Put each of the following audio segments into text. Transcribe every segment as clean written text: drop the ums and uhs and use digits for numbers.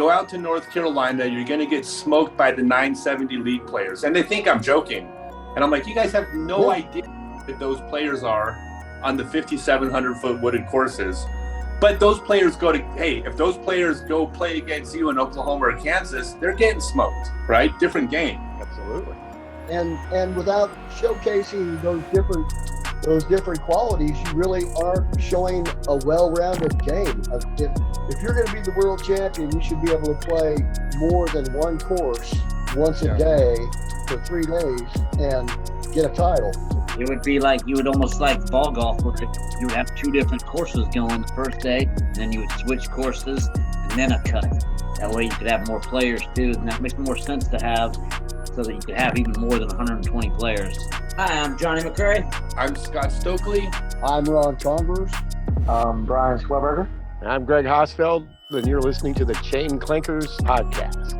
go out to North Carolina, you're going to get smoked by the 970 league players. And they think I'm joking. And I'm like, you guys have no idea that those players are on the 5,700 foot wooded courses. But those players if those players go play against you in Oklahoma or Kansas, they're getting smoked, right? Different game. Absolutely. And without showcasing those different qualities, you really aren't showing a well-rounded game. If you're going to be the world champion, you should be able to play more than one course once a day for 3 days and get a title. It would be like, you would almost like ball golf, where you would have 2 different courses going the first day, and then you would switch courses and then a cut. That way you could have more players too, and that makes more sense to have, so that you could have even more than 120 players. Hi, I'm JohnE McCray. I'm Scott Stokely. I'm Ron Convers. I'm Brian Schweberger. And I'm Gregg Hosfeld, and you're listening to the Clankers podcast.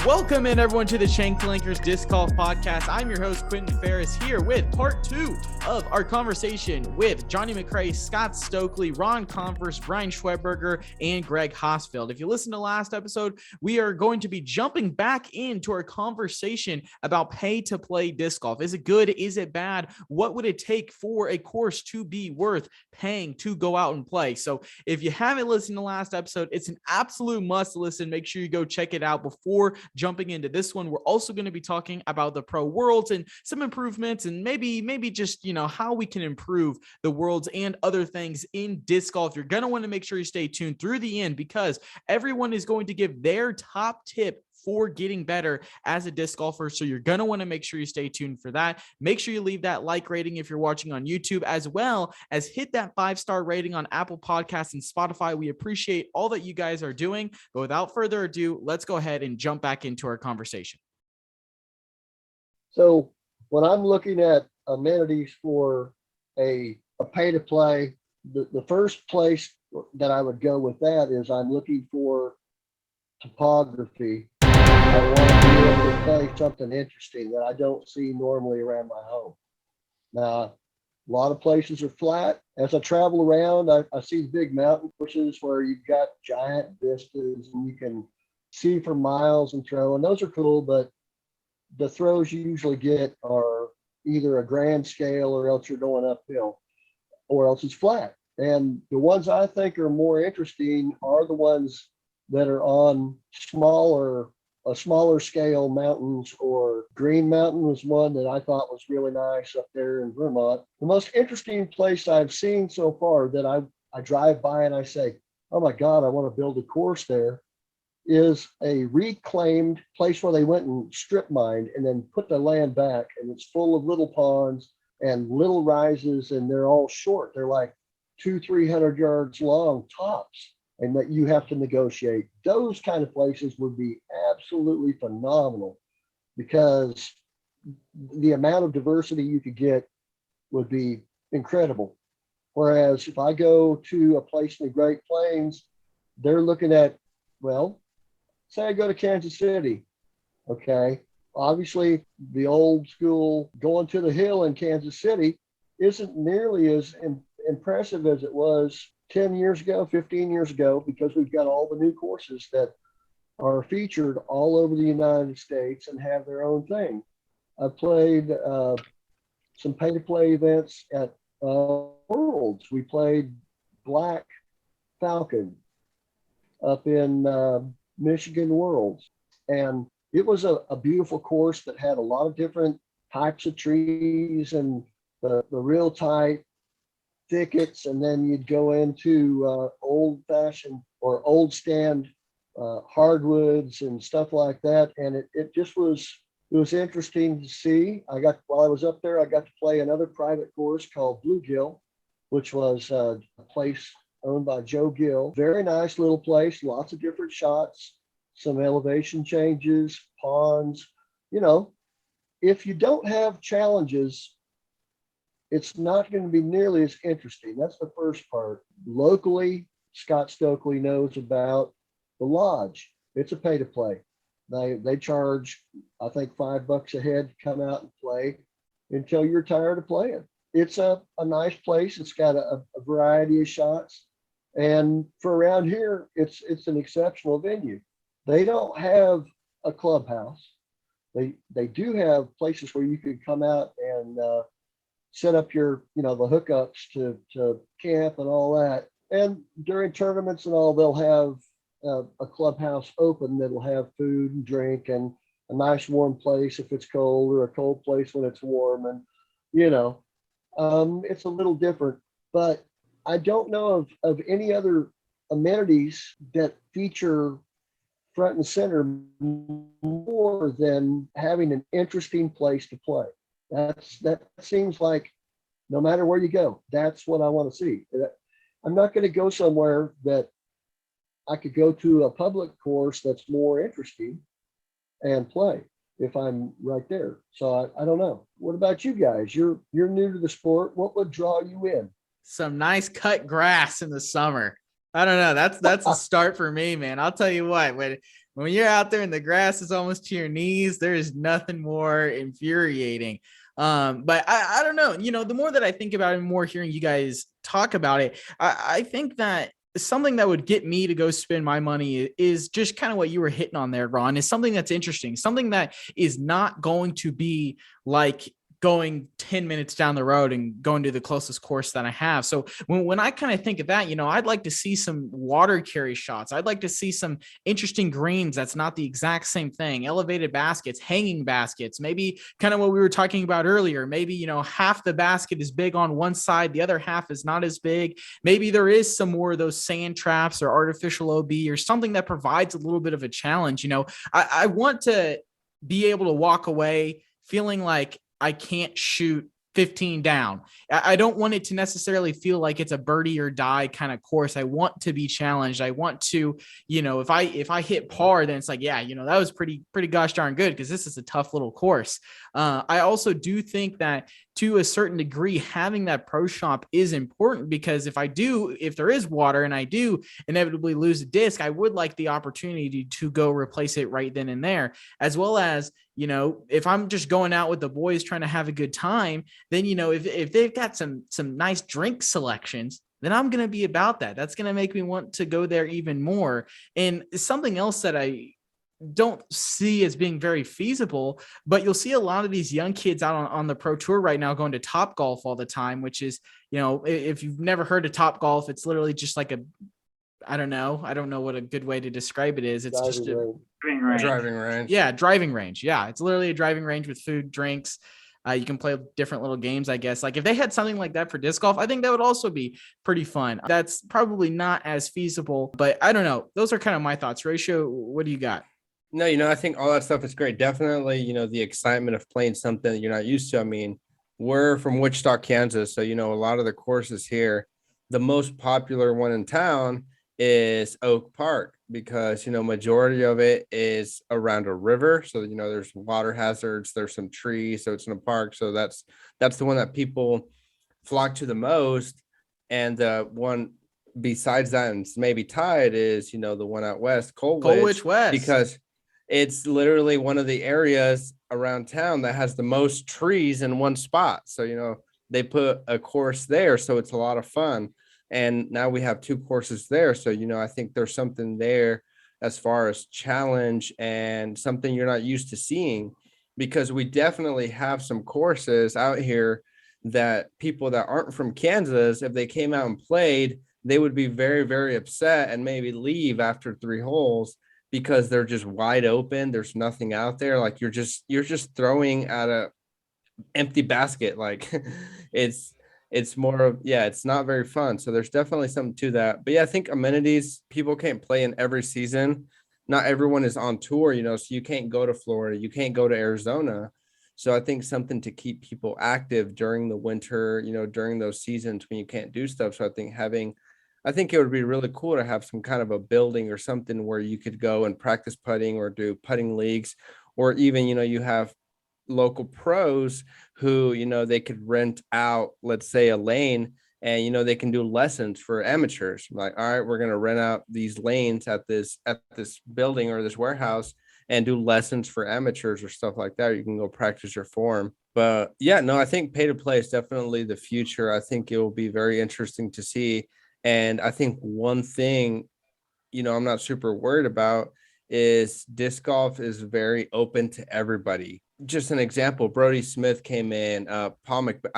Welcome in, everyone, to the Clankers Disc Golf Podcast. I'm your host, Quentin Ferris, here with part 2 of our conversation with JohnE McCray, Scott Stokely, Ron Convers, Brian Schweberger, and Gregg Hosfeld. If you listened to last episode, we are going to be jumping back into our conversation about pay-to-play disc golf. Is it good? Is it bad? What would it take for a course to be worth paying to go out and play? So if you haven't listened to last episode, it's an absolute must listen. Make sure you go check it out before jumping into this one. We're also going to be talking about the Pro Worlds and some improvements, and maybe just, how we can improve the Worlds and other things in disc golf. You're going to want to make sure you stay tuned through the end, because everyone is going to give their top tip for getting better as a disc golfer. So you're going to want to make sure you stay tuned for that. Make sure you leave that like rating if you're watching on YouTube, as well as hit that 5-star rating on Apple Podcasts and Spotify. We appreciate all that you guys are doing. But without further ado, let's go ahead and jump back into our conversation. So when I'm looking at amenities for a pay-to-play, the first place that I would go with that is I'm looking for topography. I want to be able to play something interesting that I don't see normally around my home. Now, a lot of places are flat. As I travel around, I see big mountain courses where you've got giant vistas and you can see for miles and throw, and those are cool, but the throws you usually get are either a grand scale, or else you're going uphill, or else it's flat. And the ones I think are more interesting are the ones that are on smaller scale mountains. Or Green Mountain was one that I thought was really nice up there in Vermont. The most interesting place I've seen so far that I drive by and I say, oh my God, I want to build a course there, is a reclaimed place where they went and strip mined and then put the land back, and it's full of little ponds and little rises, and they're all short. They're like 200-300 yards long tops, and that you have to negotiate. Those kind of places would be absolutely phenomenal, because the amount of diversity you could get would be incredible. Whereas if I go to a place in the Great Plains, they're looking at, well, say I go to Kansas City, okay? Obviously, the old school going to the hill in Kansas City isn't nearly as impressive as it was 10 years ago, 15 years ago, because we've got all the new courses that are featured all over the United States and have their own thing. I played some pay-to-play events at Worlds. We played Black Falcon up in Michigan Worlds. And it was a beautiful course that had a lot of different types of trees and the real tight thickets, and then you'd go into old-fashioned or old stand hardwoods and stuff like that. And it was interesting to see. While I was up there, I got to play another private course called Bluegill, which was a place owned by Joe Gill. Very nice little place, lots of different shots, some elevation changes, ponds. If you don't have challenges, it's not going to be nearly as interesting. That's the first part. Locally, Scott Stokely knows about the Lodge. It's a pay to play. They charge, I think, $5 a head to come out and play until you're tired of playing. It's a nice place. It's got a variety of shots. And for around here, it's an exceptional venue. They don't have a clubhouse. They do have places where you could come out and set up your, the hookups to camp and all that. And during tournaments and all, they'll have a clubhouse open that'll have food and drink and a nice warm place if it's cold, or a cold place when it's warm. And, it's a little different, but I don't know of any other amenities that feature front and center more than having an interesting place to play. That seems like no matter where you go, that's what I want to see. I'm not going to go somewhere that I could go to a public course that's more interesting and play if I'm right there. So I don't know. What about you guys? You're new to the sport. What would draw you in? Some nice cut grass in the summer. I don't know. That's a start for me, man. I'll tell you what, when you're out there and the grass is almost to your knees, there is nothing more infuriating. But I don't know, the more that I think about it, and more hearing you guys talk about it, I think that something that would get me to go spend my money is just kind of what you were hitting on there, Ron, is something that's interesting, something that is not going to be like going 10 minutes down the road and going to the closest course that I have. So when I kind of think of that, I'd like to see some water carry shots. I'd like to see some interesting greens. That's not the exact same thing. Elevated baskets, hanging baskets, maybe kind of what we were talking about earlier. Maybe, half the basket is big on one side, the other half is not as big. Maybe there is some more of those sand traps or artificial OB or something that provides a little bit of a challenge. I want to be able to walk away feeling like I can't shoot 15 down. I don't want it to necessarily feel like it's a birdie or die kind of course. I want to be challenged. I want to, if I hit par, then it's like, yeah, that was pretty gosh darn good, because this is a tough little course. I also do think that to a certain degree, having that pro shop is important, because if there is water and I do inevitably lose a disc, I would like the opportunity to go replace it right then and there, as well as, if I'm just going out with the boys trying to have a good time, then, if they've got some nice drink selections, then I'm going to be about that. That's going to make me want to go there even more. And something else that I don't see as being very feasible, but you'll see a lot of these young kids out on the pro tour right now going to Top Golf all the time, which is, if you've never heard of Top Golf, it's literally just like I don't know what a good way to describe it is. It's just a Driving range. Yeah, driving range. Yeah, it's literally a driving range with food, drinks. You can play different little games, I guess. Like if they had something like that for disc golf, I think that would also be pretty fun. That's probably not as feasible, but I don't know. Those are kind of my thoughts. Ratio, what do you got? No, I think all that stuff is great. Definitely, the excitement of playing something that you're not used to. I mean, we're from Wichita, Kansas. So, a lot of the courses here, the most popular one in town is Oak Park, because, majority of it is around a river. So, there's water hazards, there's some trees. So it's in a park. So that's the one that people flock to the most. And one besides that, and it's maybe tied, is, the one out west, Colwich West, because it's literally one of the areas around town that has the most trees in one spot. So, they put a course there. So it's a lot of fun. And now we have two courses there. So, I think there's something there as far as challenge and something you're not used to seeing, because we definitely have some courses out here that people that aren't from Kansas, if they came out and played, they would be very, very upset and maybe leave after 3 holes, because they're just wide open. There's nothing out there. Like you're just throwing at a empty basket. Like it's more of, it's not very fun. So there's definitely something to that. But yeah, I think amenities, people can't play in every season. Not everyone is on tour, so you can't go to Florida, you can't go to Arizona. So I think something to keep people active during the winter, during those seasons when you can't do stuff. So I think it would be really cool to have some kind of a building or something where you could go and practice putting or do putting leagues, or even, you have local pros who, they could rent out, let's say, a lane, and, they can do lessons for amateurs. Like, all right, we're going to rent out these lanes at this building or this warehouse and do lessons for amateurs or stuff like that. You can go practice your form. But yeah, no, I think pay to play is definitely the future. I think it will be very interesting to see. And I think one thing, I'm not super worried about is disc golf is very open to everybody. Just an example, Brody Smith came in, I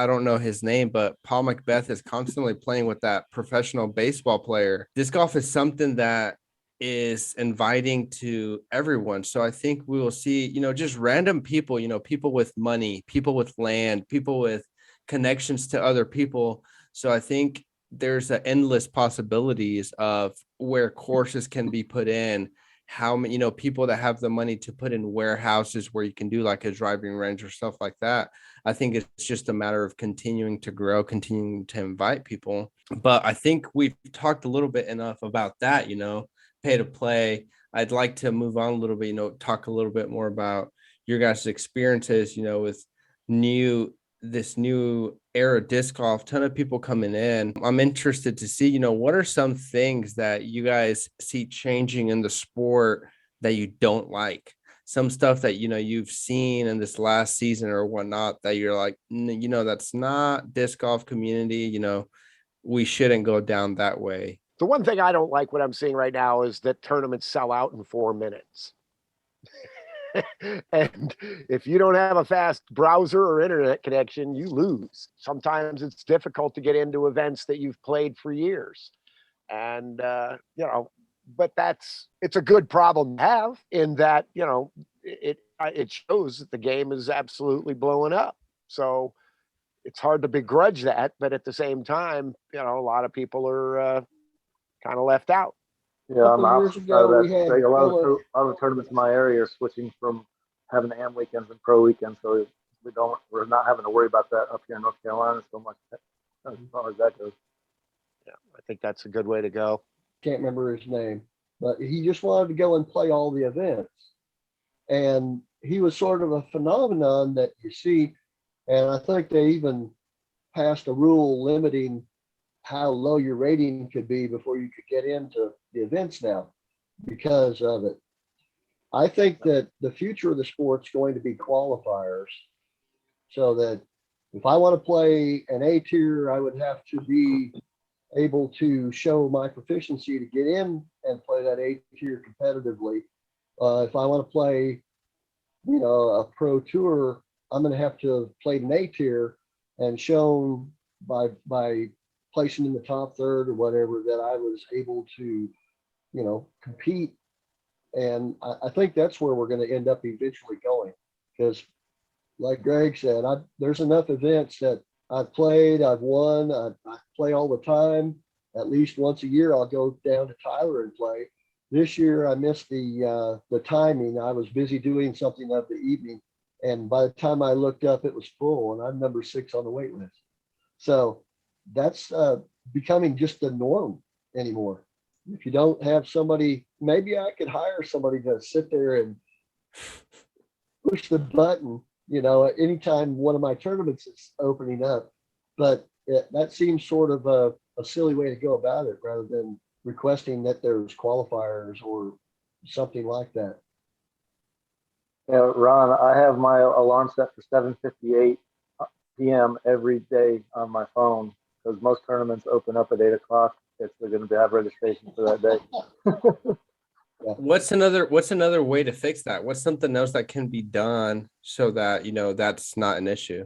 don't know his name, but Paul Macbeth is constantly playing with that professional baseball player. Disc golf is something that is inviting to everyone. So I think we will see, just random people, people with money, people with land, people with connections to other people. So I think there's endless possibilities of where courses can be put in, how many, people that have the money to put in warehouses where you can do like a driving range or stuff like that. I think it's just a matter of continuing to grow, continuing to invite people. But I think we've talked a little bit enough about that, pay to play. I'd like to move on a little bit, talk a little bit more about your guys' experiences, with this new era disc golf, ton of people coming in. I'm interested to see, what are some things that you guys see changing in the sport that you don't like? Some stuff that, you've seen in this last season or whatnot that you're like, that's not disc golf community, we shouldn't go down that way. The one thing I don't like what I'm seeing right now is that tournaments sell out in 4 minutes. And if you don't have a fast browser or internet connection, you lose. Sometimes it's difficult to get into events that you've played for years. And, but it's a good problem to have in that, it shows that the game is absolutely blowing up. So it's hard to begrudge that. But at the same time, a lot of people are kind of left out. Yeah, I'm Couple years ago, we had a lot of the tournaments in my area are switching from having AM weekends and pro weekends, so we're not having to worry about that up here in North Carolina so much as far as that goes. Yeah, I think that's a good way to go. Can't remember his name, but he just wanted to go and play all the events. And he was sort of a phenomenon that you see. And I think they even passed a rule limiting how low your rating could be before you could get into the events now because of it. I think that the future of the sport's going to be qualifiers, so that if I want to play an A tier, I would have to be able to show my proficiency to get in and play that A tier competitively. If I want to play, a pro tour, I'm going to have to have played an A tier and shown by placing in the top third or whatever that I was able to, compete. And I think that's where we're going to end up eventually going, because like Gregg said, there's enough events that I've played, I've won, I play all the time. At least once a year, I'll go down to Tyler and play. This year, I missed the timing. I was busy doing something of the evening. And by the time I looked up, it was full, and I'm number 6 on the wait list. So that's becoming just the norm anymore. If you don't have somebody, maybe I could hire somebody to sit there and push the button, anytime one of my tournaments is opening up. But that seems sort of a silly way to go about it, rather than requesting that there's qualifiers or something like that. Yeah, Ron, I have my alarm set for 7:58 p.m. every day on my phone, because most tournaments open up at 8 o'clock. They're going to have registration for that day. What's another way to fix that? What's something else that can be done so that, that's not an issue?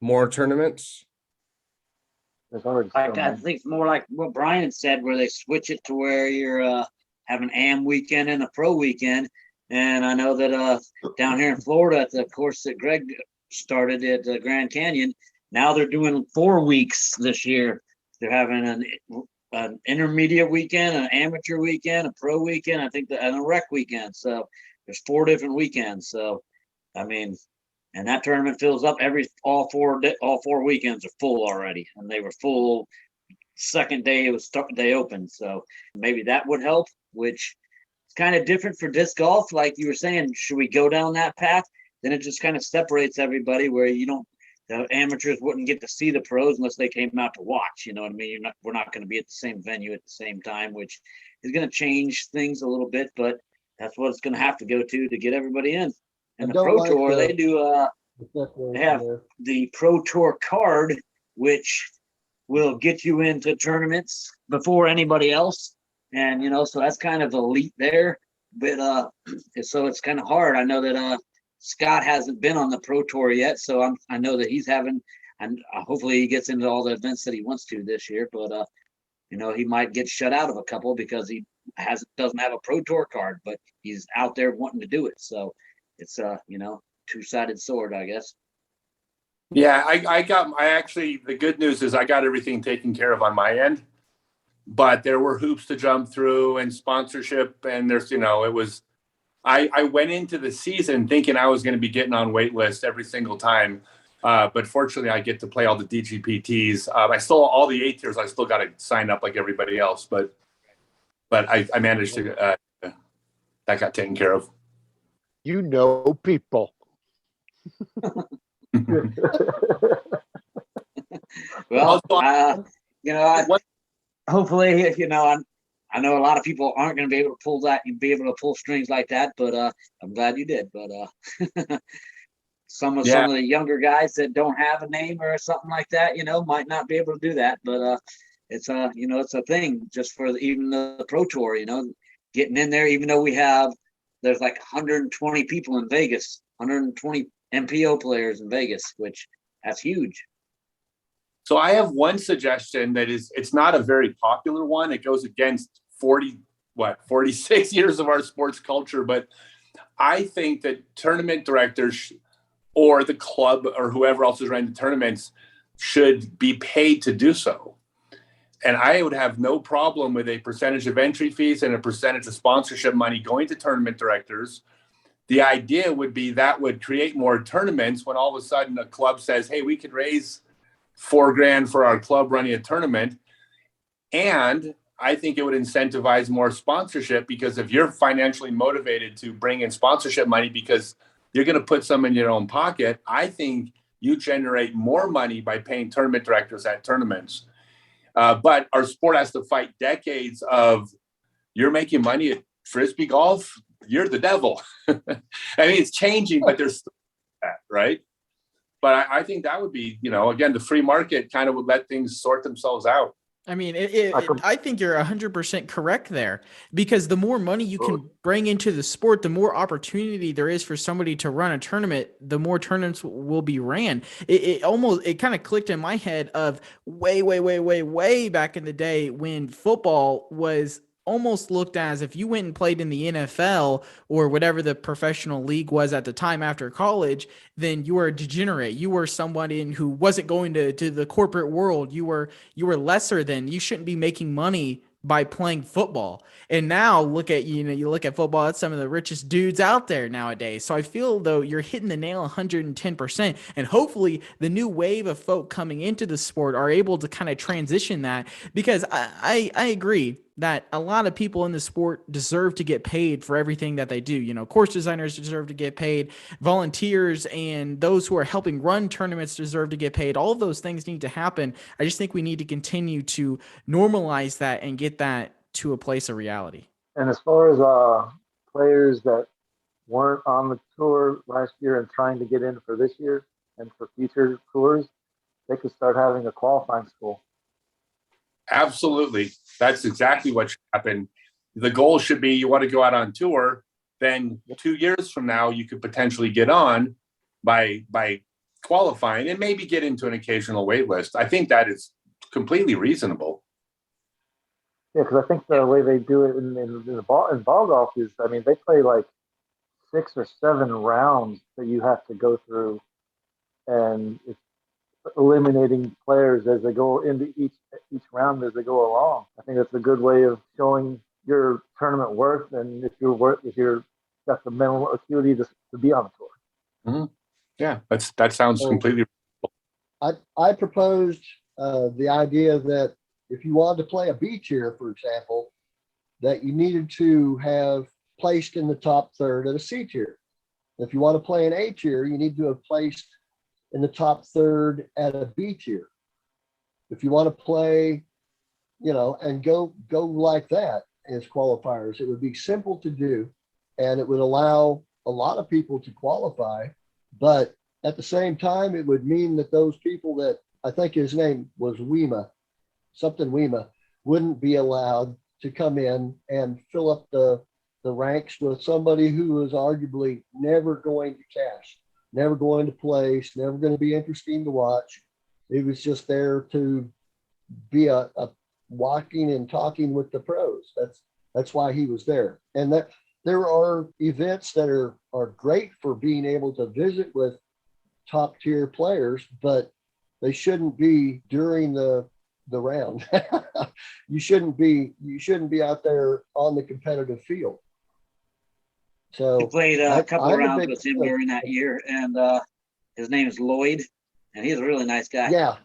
More tournaments? I think it's more like what Brian said, where they switch it to where you're have an AM weekend and a pro weekend. And I know that down here in Florida, at the course that Gregg started at Grand Canyon, now they're doing 4 weeks this year. They're having an intermediate weekend, an amateur weekend, a pro weekend, I think, and a rec weekend. So there's 4 different weekends. So, and that tournament fills up all four weekends are full already, and they were full second day they opened. So maybe that would help, which is kind of different for disc golf. Like you were saying, should we go down that path? Then it just kind of separates everybody, where the amateurs wouldn't get to see the pros unless they came out to watch. You know what I mean? We're not going to be at the same venue at the same time, which is going to change things a little bit, but that's what it's going to have to go to get everybody in. And the Pro Tour, they have the Pro Tour card, which will get you into tournaments before anybody else. And, so that's kind of elite there. But so it's kind of hard. I know that Scott hasn't been on the Pro Tour yet, so I know that he's having, and hopefully he gets into all the events that he wants to this year. But he might get shut out of a couple because he doesn't have a Pro Tour card, but he's out there wanting to do it. So it's two-sided sword, I guess. Yeah, the good news is I got everything taken care of on my end, but there were hoops to jump through and sponsorship. And I went into the season thinking I was going to be getting on wait list every single time. But fortunately I get to play all the DGPTs. I still, all the A tiers, I still got to sign up like everybody else, but I managed to, that got taken care of. People. Well, hopefully, I know a lot of people aren't going to be able to pull that and be able to pull strings like that, but I'm glad you did. But some of the younger guys that don't have a name or something like that, might not be able to do that. But it's it's a thing just for even the Pro Tour, getting in there. Even though there's like 120 people in Vegas, 120 MPO players in Vegas, which that's huge. So I have one suggestion it's not a very popular one. It goes against 46 years of our sports culture. But I think that tournament directors or the club or whoever else is running the tournaments should be paid to do so. And I would have no problem with a percentage of entry fees and a percentage of sponsorship money going to tournament directors. The idea would be that would create more tournaments when all of a sudden a club says, hey, we could raise $4,000 for our club running a tournament. And I think it would incentivize more sponsorship, because if you're financially motivated to bring in sponsorship money because you're going to put some in your own pocket, I think you generate more money by paying tournament directors at tournaments. But our sport has to fight decades of you're making money at Frisbee golf, you're the devil. I mean, it's changing, but there's still that, right? But I think that would be, again, the free market kind of would let things sort themselves out. I mean, I think you're 100% correct there, because the more money you can bring into the sport, the more opportunity there is for somebody to run a tournament, the more tournaments will be ran. It kind of clicked in my head of way back in the day when football was almost looked at as, if you went and played in the NFL or whatever the professional league was at the time after college, then you were a degenerate. You were somebody who wasn't going to the corporate world. You were lesser than. You shouldn't be making money by playing football. And now look at, you look at football, that's some of the richest dudes out there nowadays. So I feel though you're hitting the nail 110%. And hopefully the new wave of folk coming into the sport are able to kind of transition that, because I agree that a lot of people in the sport deserve to get paid for everything that they do. Course designers deserve to get paid, volunteers and those who are helping run tournaments deserve to get paid. All of those things need to happen. I just think we need to continue to normalize that and get that to a place of reality. And as far as players that weren't on the tour last year and trying to get in for this year and for future tours, they could start having a qualifying school. Absolutely. That's exactly what should happen. The goal should be, you want to go out on tour, then 2 years from now, you could potentially get on by qualifying and maybe get into an occasional wait list. I think that is completely reasonable. Yeah, because I think the way they do it in ball golf is, I mean, they play like 6 or 7 rounds that you have to go through, and it's eliminating players as they go into each round as they go along. I think that's a good way of showing your tournament worth, and if you're got the mental acuity to be on the tour. Mm-hmm. Yeah, that sounds completely. I proposed the idea that if you wanted to play a B tier, for example, that you needed to have placed in the top third at a C tier. If you want to play an A tier, you need to have placed in the top third at a B tier. If you want to play, and go like that as qualifiers, it would be simple to do, and it would allow a lot of people to qualify. But at the same time, it would mean that those people that, I think his name was Wima, something WEMA wouldn't be allowed to come in and fill up the ranks with somebody who was arguably never going to cash, never going to place, never going to be interesting to watch. It was just there to be a walking and talking with the pros. That's why he was there. And that there are events that are great for being able to visit with top tier players, but they shouldn't be during the round. You shouldn't be out there on the competitive field. So We played a couple I'm a rounds big with him fan. during that year, and his name is Lloyd, and he's a really nice guy. Yeah,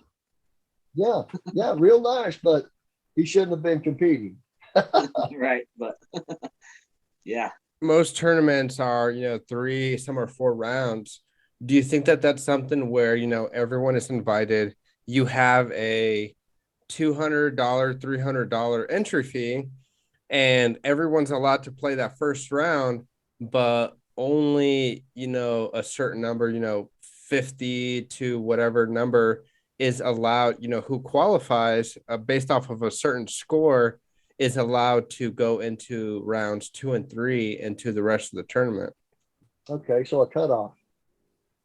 real nice, but he shouldn't have been competing. Right, but yeah. Most tournaments are, 3, some are 4 rounds. Do you think that that's something where, everyone is invited? You have a $200, $300 entry fee, and everyone's allowed to play that first round, but only, a certain number, 50 to whatever number is allowed, who qualifies based off of a certain score is allowed to go into rounds 2 and 3 into the rest of the tournament. Okay, so a cutoff.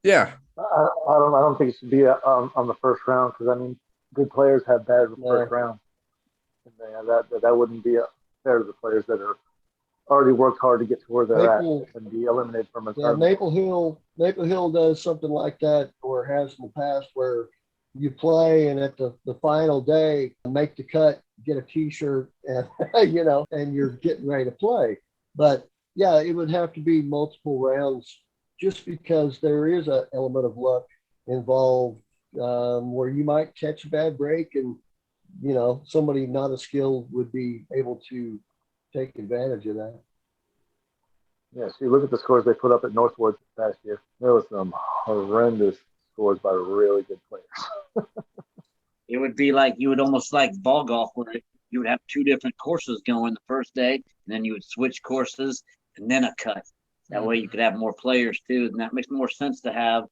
Yeah. I don't think it should be on the first round, because I mean, good players have bad first round, and that wouldn't be fair to the players that are already worked hard to get to where they're at and be eliminated from a tournament. Maple Hill does something like that, or has in the past, where you play and at the final day make the cut, get a t-shirt, and and you're getting ready to play. But yeah, it would have to be multiple rounds, just because there is an element of luck involved, where you might catch a bad break and somebody not as skilled would be able to take advantage of that. Yeah, so you look at the scores they put up at Northwood this past year. There was some horrendous scores by really good players. It would be like, you would almost like ball golf, where you would have 2 different courses going the first day, and then you would switch courses and then a cut. That way you could have more players too, and that makes more sense to have,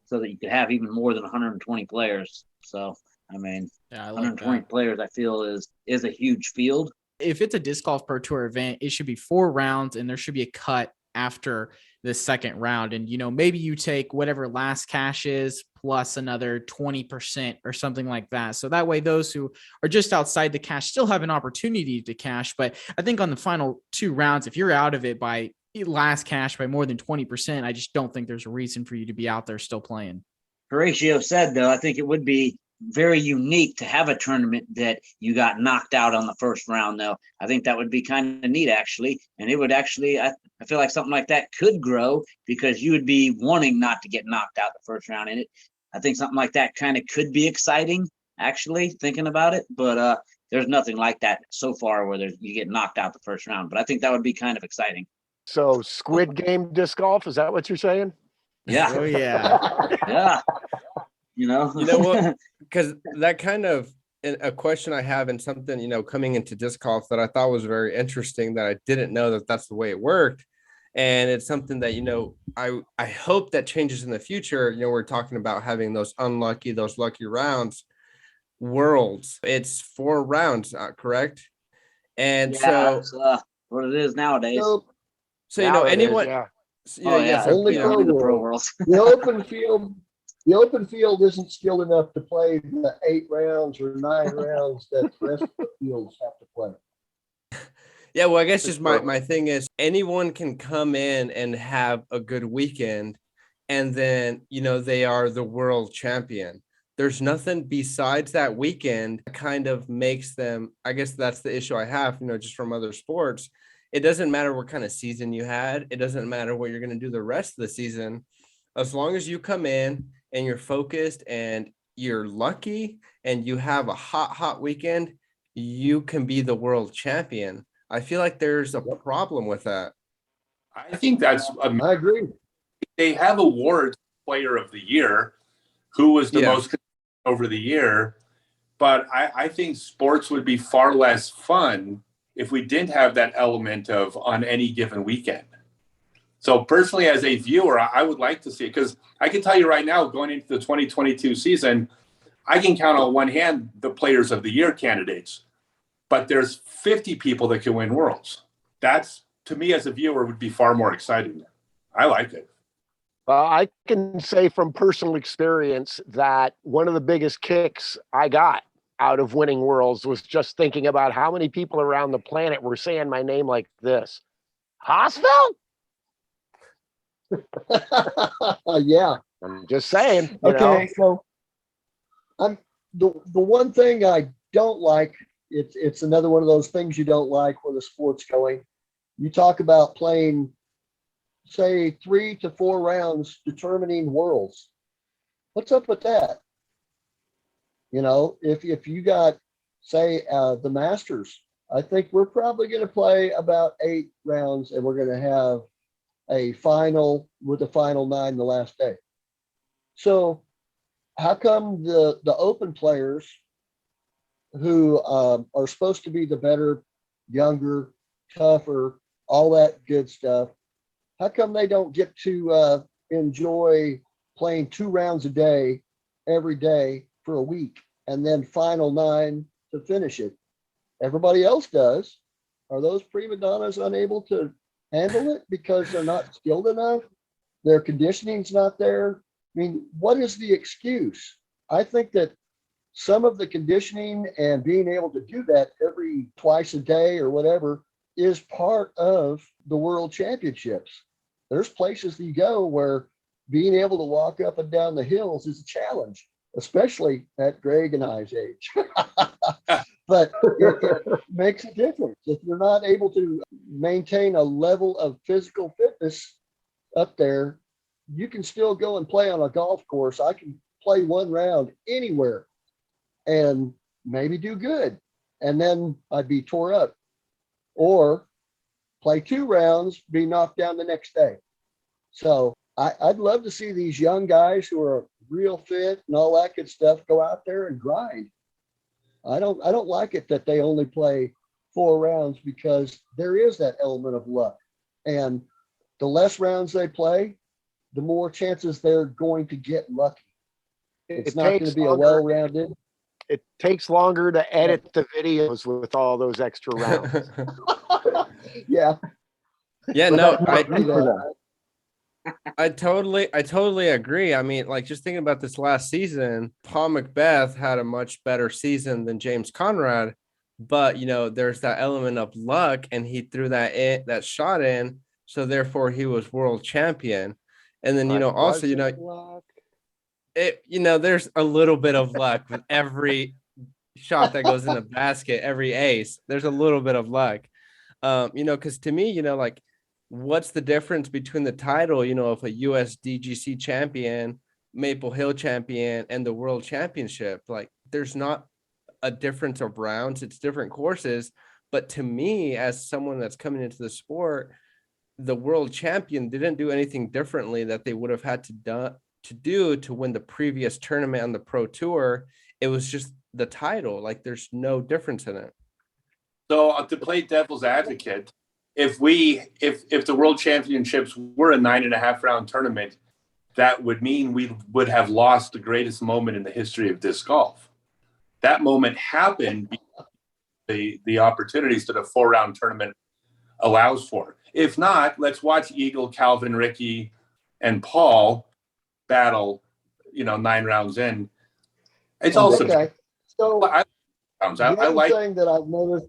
so that you could have even more than 120 players. So, I mean, Yeah, I like 120 that. players, I feel is a huge field. If it's a disc golf pro tour event, it should be 4 rounds, and there should be a cut after the second round. And, maybe you take whatever last cash is plus another 20% or something like that. So that way, those who are just outside the cash still have an opportunity to cash. But I think on the final 2 rounds, if you're out of it by last cash by more than 20%, I just don't think there's a reason for you to be out there still playing. Horatio said, though, I think it would be very unique to have a tournament that you got knocked out on the first round, though. I think that would be kind of neat, actually. And it would actually, I feel like something like that could grow, because you would be wanting not to get knocked out the first round in it. I think something like that kind of could be exciting, actually, thinking about it. But there's nothing like that so far where you get knocked out the first round. But I think that would be kind of exciting. So Squid Game disc golf, is that what you're saying? Yeah. Oh, yeah. Yeah. You know what? Because that kind of a question I have, and something, coming into disc golf that I thought was very interesting, that I didn't know that that's the way it worked. And it's something that, I hope that changes in the future. We're talking about having those lucky rounds, worlds. It's 4 rounds, correct? And that's what it is nowadays. So anyone, only the pro world. The open field isn't skilled enough to play the 8 rounds or 9 rounds that the rest of the fields have to play. Yeah, well, I guess just my thing is, anyone can come in and have a good weekend, and then, they are the world champion. There's nothing besides that weekend that kind of makes them, I guess that's the issue I have, just from other sports. It doesn't matter what kind of season you had. It doesn't matter what you're going to do the rest of the season. As long as you come in and you're focused and you're lucky and you have a hot weekend, you can be the world champion. I feel like there's a problem with that. I think that's I agree. They have awards, player of the year, who was the most over the year. But I think sports would be far less fun if we didn't have that element of on any given weekend. So personally, as a viewer, I would like to see it, because I can tell you right now, going into the 2022 season, I can count on one hand the players of the year candidates, but there's 50 people that can win worlds. That's, to me as a viewer, would be far more exciting. I like it. I can say from personal experience that one of the biggest kicks I got out of winning worlds was just thinking about how many people around the planet were saying my name like this. Hosfeld? Yeah. I'm just saying. Okay, so I'm the one thing I don't like. It's another one of those things you don't like where the sport's going. You talk about playing, say, 3 to 4 rounds determining worlds. What's up with that? You know, if you got, say, the Masters, I think we're probably going to play about 8 rounds, and we're going to have a final with the final 9 the last day. So how come the open players who are supposed to be the better, younger, tougher, all that good stuff, how come they don't get to enjoy playing 2 rounds a day every day for a week and then final 9 to finish it? Everybody else does. Are those prima donnas unable to handle it because they're not skilled enough? Their conditioning's not there. I mean, what is the excuse? I think that some of the conditioning and being able to do that every twice a day or whatever is part of the world championships. There's places that you go where being able to walk up and down the hills is a challenge, especially at Gregg and I's age. But it makes a difference. If you're not able to maintain a level of physical fitness up there, you can still go and play on a golf course. I can play 1 round anywhere and maybe do good. And then I'd be tore up. Or play 2 rounds, be knocked down the next day. So I'd love to see these young guys who are real fit and all that good stuff go out there and grind. I don't like it that they only play 4 rounds because there is that element of luck. And the less rounds they play, the more chances they're going to get lucky. It's not going to be a well-rounded. It takes longer to edit the videos with all those extra rounds. Yeah. Yeah, But no, I I totally agree. I mean, like, just thinking about this last season, Paul Macbeth had a much better season than James Conrad, but there's that element of luck, and he threw that shot in, so therefore he was world champion. And then also there's a little bit of luck with every shot that goes in the basket, every ace. There's a little bit of luck, because to me, like, what's the difference between the title, of a US DGC champion, Maple Hill champion, and the world championship? Like, there's not a difference of rounds, it's different courses. But to me, as someone that's coming into the sport, the world champion didn't do anything differently that they would have had to do to win the previous tournament on the pro tour. It was just the title. Like, there's no difference in it. So to play devil's advocate, if the world championships were a 9.5 round tournament, that would mean we would have lost the greatest moment in the history of disc golf. That moment happened because the opportunities that a 4 round tournament allows for. If not, let's watch Eagle, Calvin, Ricky, and Paul battle, 9 rounds in. It's also okay. So I like thing that I've noticed.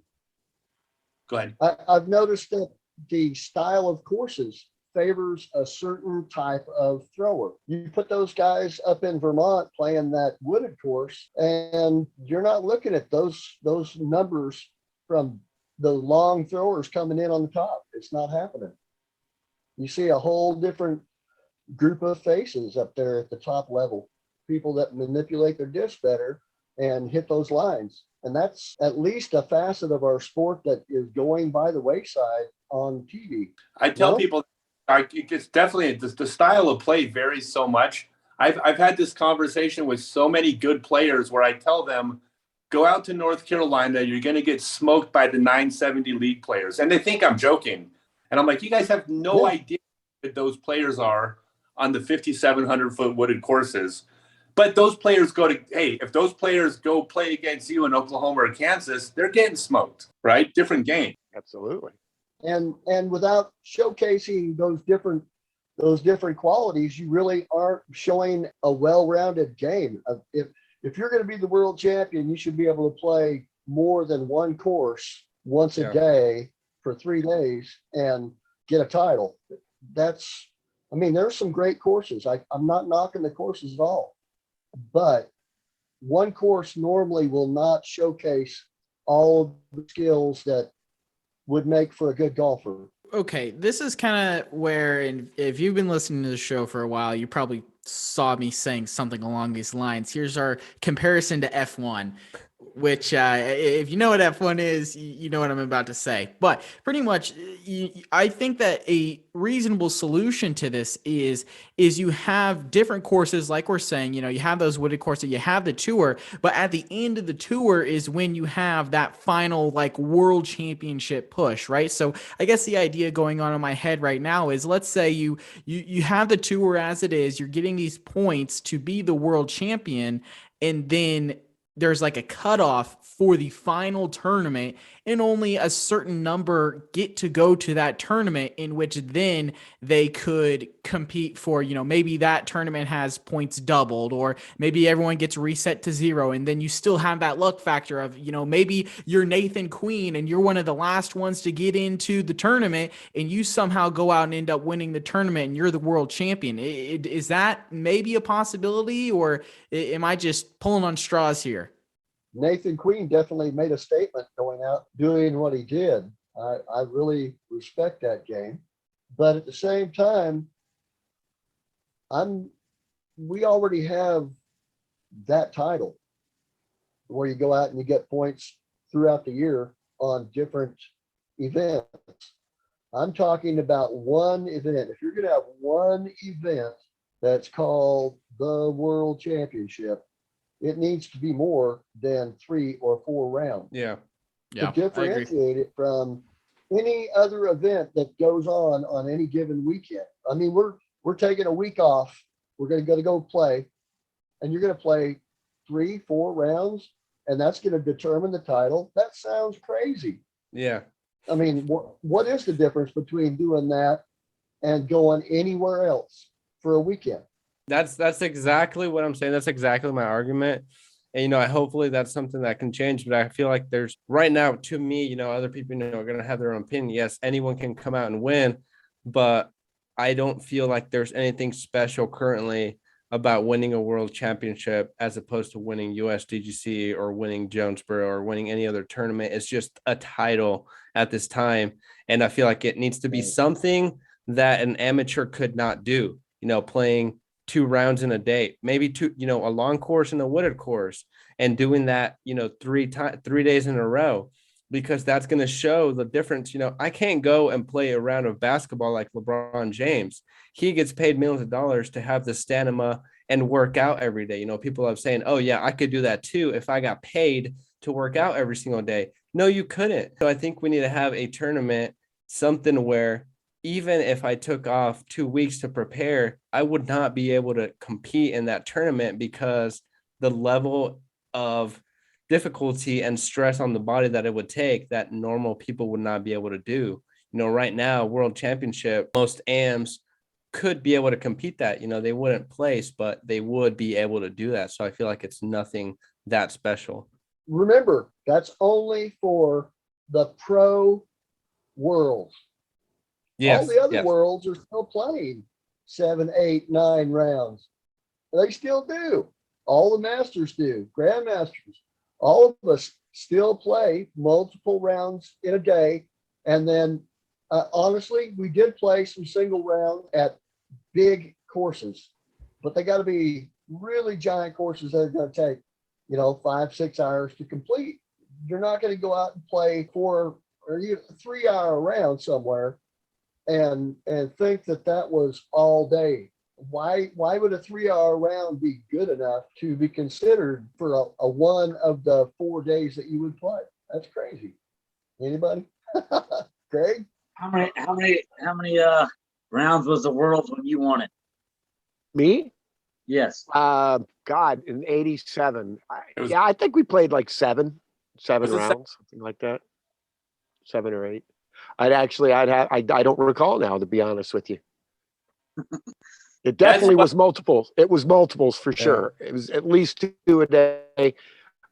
Go ahead. I've noticed that the style of courses favors a certain type of thrower. You put those guys up in Vermont playing that wooded course, and you're not looking at those numbers from the long throwers coming in on the top. It's not happening. You see a whole different group of faces up there at the top level, people that manipulate their disc better and hit those lines. And that's at least a facet of our sport that is going by the wayside on TV. I tell people it's definitely the style of play varies so much. I've had this conversation with so many good players where I tell them, go out to North Carolina, you're going to get smoked by the 970 league players. And they think I'm joking. And I'm like, you guys have no idea what those players are on the 5,700 foot wooded courses. But those players if those players go play against you in Oklahoma or Kansas, they're getting smoked, right? Different game. Absolutely. And without showcasing those different qualities, you really aren't showing a well-rounded game. If you're going to be the world champion, you should be able to play more than one course once a day for 3 days and get a title. There's some great courses. I'm not knocking the courses at all, but one course normally will not showcase all of the skills that would make for a good golfer. Okay, this is kind of where, and if you've been listening to the show for a while, you probably saw me saying something along these lines. Here's our comparison to F1, which if you know what F1 is, you know what I'm about to say. But pretty much, I think that a reasonable solution to this is you have different courses, like we're saying, you have those wooded courses, you have the tour, but at the end of the tour is when you have that final like world championship push, right? So I guess the idea going on in my head right now is, let's say you have the tour as it is, you're getting these points to be the world champion, and then there's like a cutoff for the final tournament, and only a certain number get to go to that tournament, in which then they could compete for, maybe that tournament has points doubled, or maybe everyone gets reset to 0. And then you still have that luck factor of, maybe you're Nathan Queen and you're one of the last ones to get into the tournament, and you somehow go out and end up winning the tournament and you're the world champion. Is that maybe a possibility, or am I just pulling on straws here? Nathan Queen definitely made a statement going out doing what he did. I really respect that game, but at the same time, we already have that title where you go out and you get points throughout the year on different events. I'm talking about one event. If you're going to have one event that's called the World Championship, it needs to be more than 3 or 4 rounds. Yeah. To differentiate it from any other event that goes on any given weekend. I mean, we're taking a week off. We're going to go play, and you're going to play 3, 4 rounds, and that's going to determine the title. That sounds crazy. Yeah. I mean, what is the difference between doing that and going anywhere else for a weekend? That's exactly what I'm saying. That's exactly my argument. And, hopefully that's something that can change. But I feel like there's right now, to me, other people, are going to have their own opinion. Yes, anyone can come out and win, but I don't feel like there's anything special currently about winning a world championship as opposed to winning USDGC or winning Jonesboro or winning any other tournament. It's just a title at this time. And I feel like it needs to be something that an amateur could not do, playing 2 rounds in a day, maybe 2, a long course and a wooded course, and doing that, 3 days in a row, because that's going to show the difference. I can't go and play a round of basketball like LeBron James. He gets paid millions of dollars to have the stamina and work out every day. People are saying, oh yeah, I could do that too if I got paid to work out every single day. No, you couldn't. So I think we need to have a tournament, something where even if I took off 2 weeks to prepare, I would not be able to compete in that tournament, because the level of difficulty and stress on the body that it would take, that normal people would not be able to do. Right now, World Championship, most AMs could be able to compete that. They wouldn't place, but they would be able to do that. So I feel like it's nothing that special. Remember, that's only for the pro world. Yes, all the other yes. worlds are still playing 7, 8, 9 rounds. They still do. All the masters do, grandmasters. All of us still play multiple rounds in a day. And then, honestly, we did play some single rounds at big courses, but they got to be really giant courses that are going to take, 5, 6 hours to complete. You're not going to go out and play 4 or 3 hour round somewhere and think that was all day. Why would a 3 hour round be good enough to be considered for a one of the 4 days that you would play? That's crazy. Anybody? Greg? How many rounds was the world when you won it? Me? Yes. God, in '87. It was- Yeah, I think we played like seven Was it rounds, something like that. 7 or 8. I don't recall now, to be honest with you. It definitely was multiples. It was multiples for sure. It was at least 2 a day.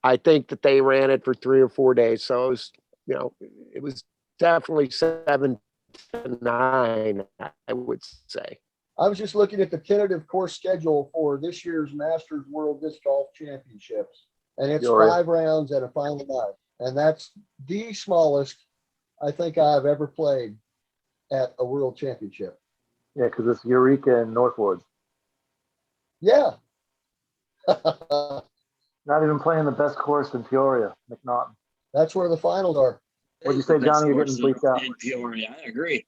I think that they ran it for 3 or 4 days. So it was, it was definitely 7 to 9, I would say. I was just looking at the tentative course schedule for this year's Masters World Disc Golf Championships, and it's Sure. 5 rounds and a final 9, and that's the smallest I think I've ever played at a World Championship. Yeah, because it's Eureka and Northwoods. Yeah. Not even playing the best course in Peoria, McNaughton. That's where the finals are. What'd you say, Johnny? You're getting bleeped out. In Peoria, I agree.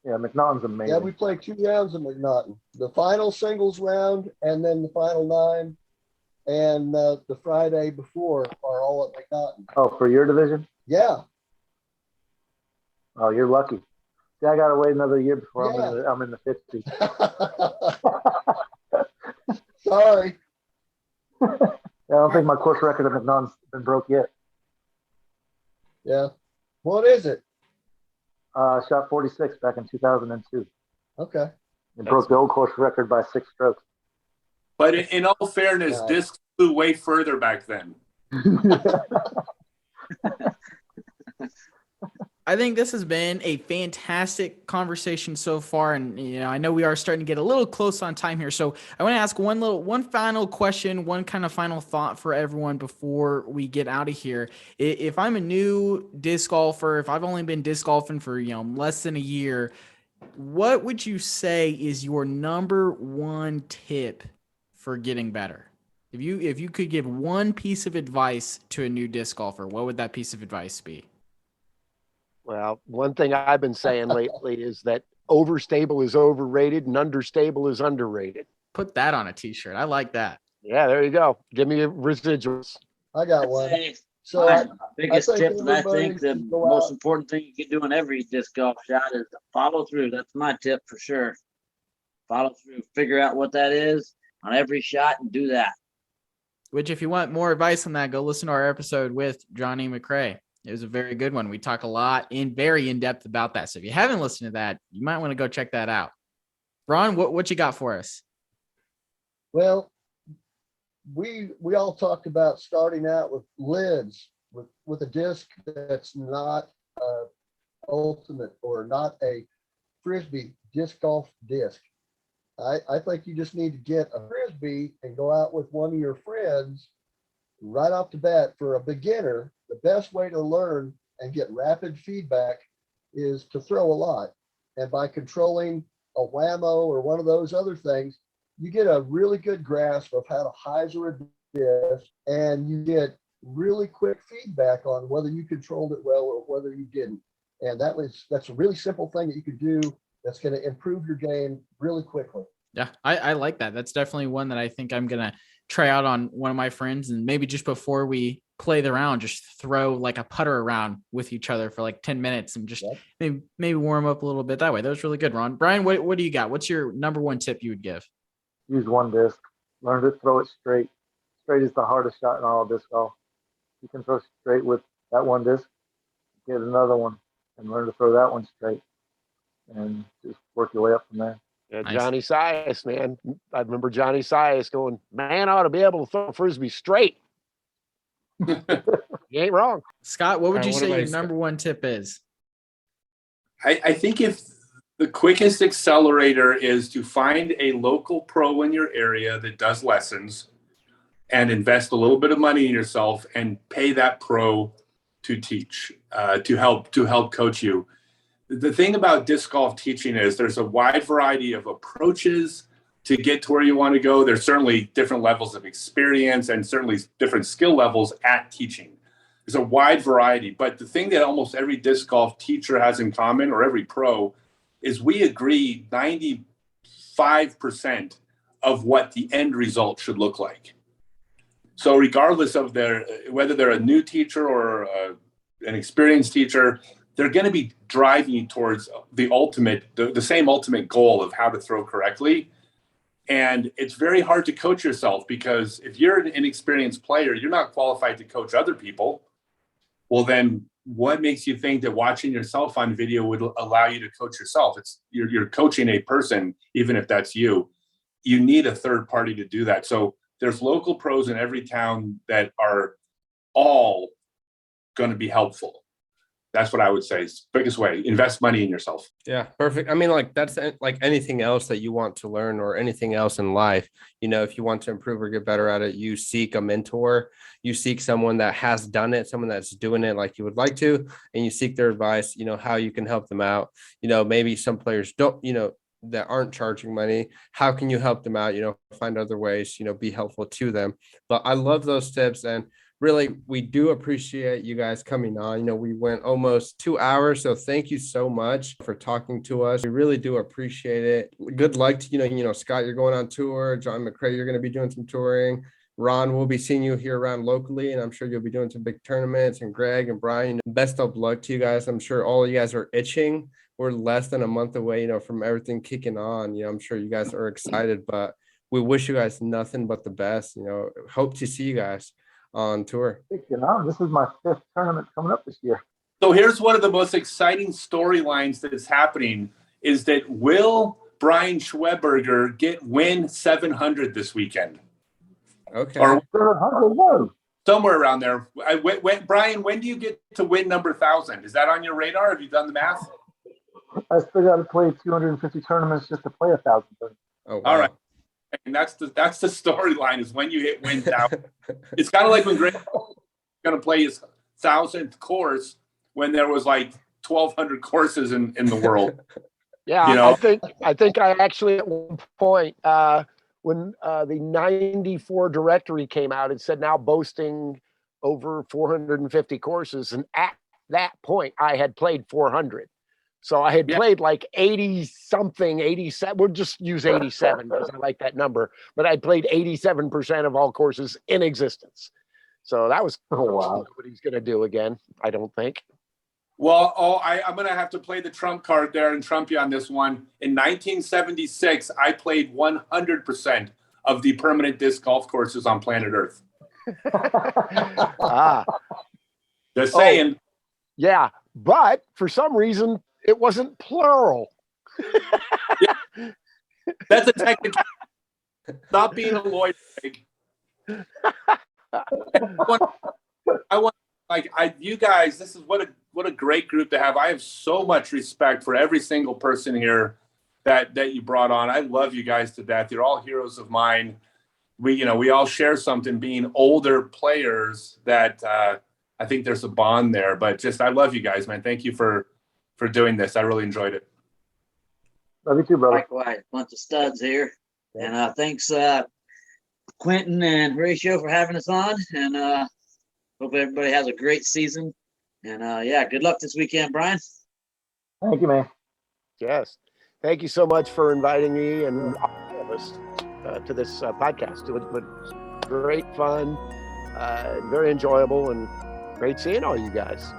Yeah, McNaughton's amazing. Yeah, we play 2 rounds in McNaughton. The final singles round and then the final 9 and the Friday before are all at McNaughton. Oh, for your division? Yeah. Oh, you're lucky. See, I got to wait another year before Yeah. I'm in the 50s. Sorry. I don't think my course record at McNaughton's been broke yet. Yeah. What is it? Shot 46 back in 2002. Okay. It broke the old course record by 6 strokes. But in all fairness, Yeah. discs flew way further back then. I think this has been a fantastic conversation so far, and I know we are starting to get a little close on time here. So I want to ask one final question, one kind of final thought for everyone before we get out of here. If I'm a new disc golfer, if I've only been disc golfing for less than a year, what would you say is your number one tip for getting better? If you could give one piece of advice to a new disc golfer, what would that piece of advice be? Well, one thing I've been saying lately is that overstable is overrated and understable is underrated. Put that on a t-shirt. I like that. Yeah, there you go. Give me residuals. I got one. Hey, So my biggest think tip, and I everybody think the should go most out. important thing you can do in every disc golf shot is to follow through. That's my tip for sure. Follow through, figure out what that is on every shot and do that. Which, if you want more advice on that, go listen to our episode with JohnE McCray. It was a very good one. We talk a lot very in depth about that. So if you haven't listened to that, you might want to go check that out. Ron, what you got for us? Well, we all talked about starting out with lids with a disc that's not ultimate or not a Frisbee disc golf disc. I think you just need to get a Frisbee and go out with one of your friends right off the bat. For a beginner, the best way to learn and get rapid feedback is to throw a lot. And by controlling a whammo or one of those other things, you get a really good grasp of how to hyzer a disc, and you get really quick feedback on whether you controlled it well or whether you didn't. And that's a really simple thing that you could do that's going to improve your game really quickly. Yeah, I like that. That's definitely one that I think I'm going to try out on one of my friends, and maybe just before we play the round, just throw like a putter around with each other for like 10 minutes and just maybe warm up a little bit that way. That was really good, Ron. Brian, what do you got? What's your number one tip you would give? Use one disc. Learn to throw it straight. Straight is the hardest shot in all of disc golf. You can throw straight with that one disc, get another one, and learn to throw that one straight, and just work your way up from there. Yeah, Nice. Johnny Sias, man. I remember Johnny Sias going, man, I ought to be able to throw a Frisbee straight. You ain't wrong. Scott, what would you What say about your you, number one tip is? I think if the quickest accelerator is to find a local pro in your area that does lessons and invest a little bit of money in yourself and pay that pro to teach, to help coach you. The thing about disc golf teaching is there's a wide variety of approaches to get to where you want to go. There's certainly different levels of experience and certainly different skill levels at teaching. There's a wide variety, but the thing that almost every disc golf teacher has in common, or every pro, is we agree 95% of what the end result should look like. So regardless of whether they're a new teacher or an experienced teacher, they're going to be driving you towards the same ultimate goal of how to throw correctly. And it's very hard to coach yourself, because if you're an inexperienced player, you're not qualified to coach other people. Well, then what makes you think that watching yourself on video would allow you to coach yourself? You're coaching a person, even if that's you. You need a third party to do that. So there's local pros in every town that are all going to be helpful. That's what I would say is the biggest way. Invest money in yourself. Yeah, perfect. I mean, like that's like anything else that you want to learn or anything else in life. You know, if you want to improve or get better at it, you seek a mentor, you seek someone that has done it, someone that's doing it like you would like to, and you seek their advice, you know, how you can help them out. You know, maybe some players don't, you know, that aren't charging money. How can you help them out? You know, find other ways, you know, be helpful to them. But I love those tips, and really, we do appreciate you guys coming on. You know, we went almost 2 hours, so thank you so much for talking to us. We really do appreciate it. Good luck to, you know, Scott, you're going on tour. JohnE McCray, you're going to be doing some touring. Ron, we'll be seeing you here around locally, and I'm sure you'll be doing some big tournaments. And Greg and Brian, best of luck to you guys. I'm sure all of you guys are itching. We're less than a month away, you know, from everything kicking on. You know, I'm sure you guys are excited, but we wish you guys nothing but the best. You know, hope to see you guys on tour. This is my 5th tournament coming up this year. So here's one of the most exciting storylines that is happening is that will Brian Schweberger win 700 this weekend? Okay. Or 700, somewhere around there. Brian, when do you get to win number 1,000? Is that on your radar? Have you done the math? I still got to play 250 tournaments just to play 1,000 tournaments. Oh, wow. All right. And that's the storyline is when you hit win 1,000. It's kind of like when Gregg was going to play his 1,000th course when there was like 1,200 courses in the world. Yeah, You know? I think I actually at one point when the 94 directory came out, it said now boasting over 450 courses, and at that point I had played 400. So I had played like 80 something, 87. We'll just use 87 because I like that number. But I played 87% of all courses in existence. So that was what he's going to do again, I don't think. Well, I'm going to have to play the trump card there and trump you on this one. In 1976, I played 100% of the permanent disc golf courses on planet Earth. Just saying. Yeah, but for some reason, it wasn't plural. That's a technical. Stop being a lawyer, Greg. You guys, this is what a great group to have. I have so much respect for every single person here that you brought on. I love you guys to death. You're all heroes of mine. We all share something, being older players that I think there's a bond there. But just I love you guys, man. Thank you for doing this. I really enjoyed it. Love you too, brother. Likewise, bunch of studs here. And thanks, Quentin and Horatio, for having us on. And hope everybody has a great season. And good luck this weekend, Brian. Thank you, man. Yes. Thank you so much for inviting me and all of us to this podcast. It was great fun, very enjoyable, and great seeing all you guys.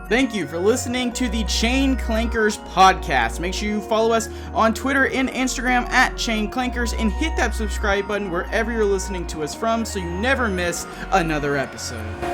Thank you for listening to the Chain Clankers podcast. Make sure you follow us on Twitter and Instagram at Chain Clankers, and hit that subscribe button wherever you're listening to us from so you never miss another episode.